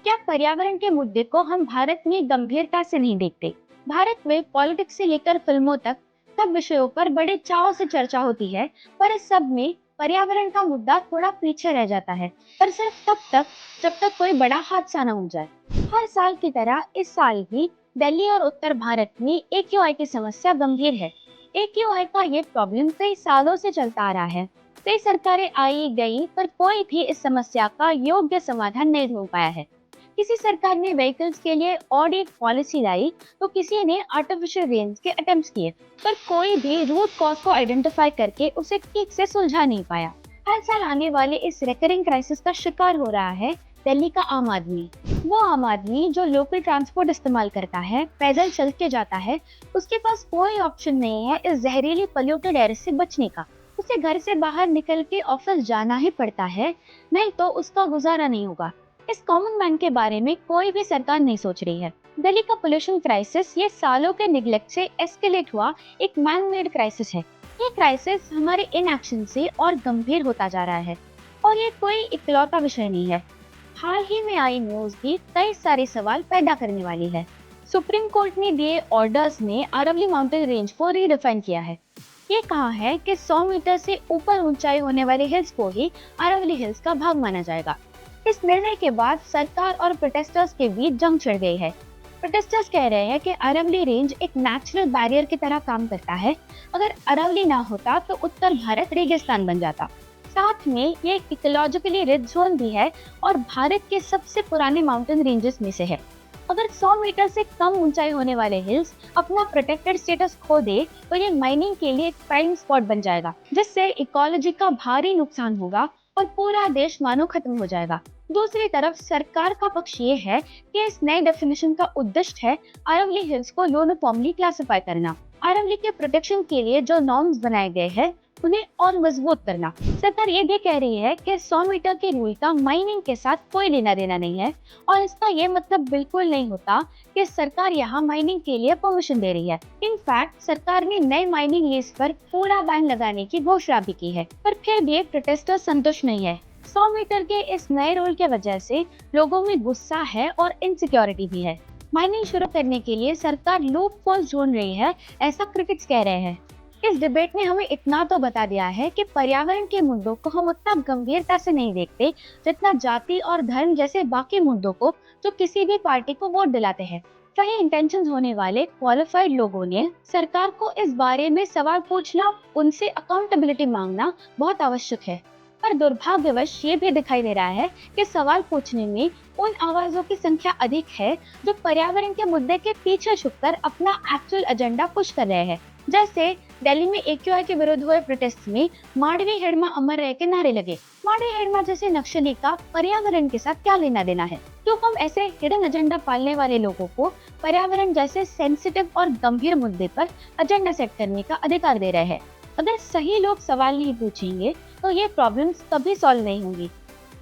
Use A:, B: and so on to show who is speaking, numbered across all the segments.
A: क्या पर्यावरण के मुद्दे को हम भारत में गंभीरता से नहीं देखते? भारत में पॉलिटिक्स से लेकर फिल्मों तक सब विषयों पर बड़े चाव से चर्चा होती है, पर इस सब में पर्यावरण का मुद्दा थोड़ा पीछे रह जाता है। पर सिर्फ तब तक जब तक कोई बड़ा हादसा न हो जाए। हर साल की तरह इस साल भी दिल्ली और उत्तर भारत में AQI की समस्या गंभीर है। AQI का ये प्रॉब्लम कई सालों से चलता आ रहा है। कई सरकारें आई गई, पर कोई भी इस समस्या का योग्य समाधान नहीं ढूंढ पाया है। किसी सरकार ने व्हीकल्स के लिए ऑड एक पॉलिसी लाई, तो किसी ने आर्टिफिशियल रेंज के अटेम्प्ट्स किए, पर कोई भी रूट कॉज को आइडेंटिफाई करके उसे ठीक से सुलझा नहीं पाया। हर साल आने वाले इस रिकरिंग क्राइसिस का शिकार हो रहा है दिल्ली का आम आदमी। वो आम आदमी जो लोकल ट्रांसपोर्ट इस्तेमाल करता है, पैदल चल के जाता है, उसके पास कोई ऑप्शन नहीं है इस जहरीली पोल्यूटेड एयर से बचने का। उसे घर से बाहर निकल के ऑफिस जाना ही पड़ता है, नहीं तो उसका गुजारा नहीं होगा। इस कॉमन मैन के बारे में कोई भी सरकार नहीं सोच रही है। दिल्ली का पोल्यूशन क्राइसिस ये सालों के निगलेक्ट से एस्केलेट हुआ एक मैन मेड क्राइसिस है। ये क्राइसिस हमारे इनएक्शन से और गंभीर होता जा रहा है, और ये कोई इकलौता विषय नहीं है। हाल ही में आई न्यूज भी कई सारे सवाल पैदा करने वाली है। सुप्रीम कोर्ट ने दिए ऑर्डर्स ने अरावली माउंटेन रेंज को रीडिफाइन किया है। ये कहा है कि 100 मीटर से ऊपर ऊंचाई होने वाले हिल्स को ही अरावली हिल्स का भाग माना जाएगा। इस निर्णय के बाद सरकार और प्रोटेस्टर्स के बीच जंग छिड़ गई है। प्रोटेस्टर्स कह रहे हैं कि अरावली रेंज एक नेचुरल बैरियर की तरह काम करता है। अगर अरावली ना होता तो उत्तर भारत रेगिस्तान बन जाता। साथ में ये एक इकोलॉजिकली रिच जोन भी है और भारत के सबसे पुराने माउंटेन रेंजेस में से है। अगर 100 मीटर से कम ऊंचाई होने वाले हिल्स अपना प्रोटेक्टेड स्टेटस खो दे, तो ये माइनिंग के लिए एक प्राइम स्पॉट बन जाएगा, जिससे इकोलॉजी का भारी नुकसान होगा और पूरा देश मानो खत्म हो जाएगा। दूसरी तरफ सरकार का पक्ष ये है कि इस नए डेफिनेशन का उद्देश्य है अरावली हिल्स को यूनिफॉर्मली क्लासिफाई करना। अरावली के प्रोटेक्शन के लिए जो नॉर्म्स बनाए गए हैं उन्हें और मजबूत करना। सरकार ये भी कह रही है कि 100 मीटर के रूल का माइनिंग के साथ कोई लेना देना नहीं है, और इसका ये मतलब बिल्कुल नहीं होता कि सरकार यहाँ माइनिंग के लिए परमिशन दे रही है। इनफैक्ट सरकार ने नए माइनिंग लीज पर पूरा बैन लगाने की घोषणा भी की है, पर फिर भी प्रोटेस्टर संतुष्ट नहीं है। 100 मीटर के इस नए रूल के वजह से लोगों में गुस्सा है और इनसिक्योरिटी भी है। माइनिंग शुरू करने के लिए सरकार लूप होल्स ढूंढ रही है, ऐसा क्रिटिक्स कह रहे हैं। इस डिबेट ने हमें इतना तो बता दिया है कि पर्यावरण के मुद्दों को हम उतना गंभीरता से नहीं देखते जितना जाति और धर्म जैसे बाकी मुद्दों को, जो किसी भी पार्टी को वोट दिलाते हैं। सही इंटेंशंस होने वाले क्वालिफाइड लोगों ने सरकार को इस बारे में सवाल पूछना, उनसे अकाउंटेबिलिटी मांगना बहुत आवश्यक है। पर दुर्भाग्यवश ये भी दिखाई दे रहा है कि सवाल पूछने में उन आवाजों की संख्या अधिक है जो पर्यावरण के मुद्दे के पीछे छुपकर अपना एक्चुअल एजेंडा पुश कर रहे हैं। जैसे दिल्ली में AQI के विरुद्ध हुए प्रोटेस्ट में मांडवी हेड़मा अमर रहे के नारे लगे। मांडवी हेड़मा जैसे नक्सली का पर्यावरण के साथ क्या लेना देना है? क्यों हम ऐसे हिडन एजेंडा पालने वाले लोगों को पर्यावरण जैसे सेंसिटिव और गंभीर मुद्दे पर एजेंडा सेट करने का अधिकार दे रहे हैं? अगर सही लोग सवाल नहीं पूछेंगे तो ये प्रॉब्लम्स कभी सॉल्व नहीं होंगी।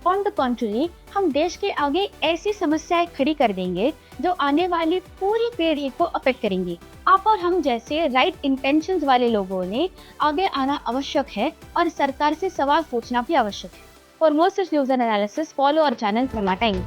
A: ऑन द कॉन्ट्री, हम देश के आगे ऐसी समस्याएं खड़ी कर देंगे जो आने वाली पूरी पीढ़ी को अफेक्ट करेंगी। आप और हम जैसे राइट इंटेंशंस वाले लोगों ने आगे आना आवश्यक है और सरकार से सवाल पूछना भी आवश्यक है। For more such news and analysis, follow our channel प्रमा टाइम।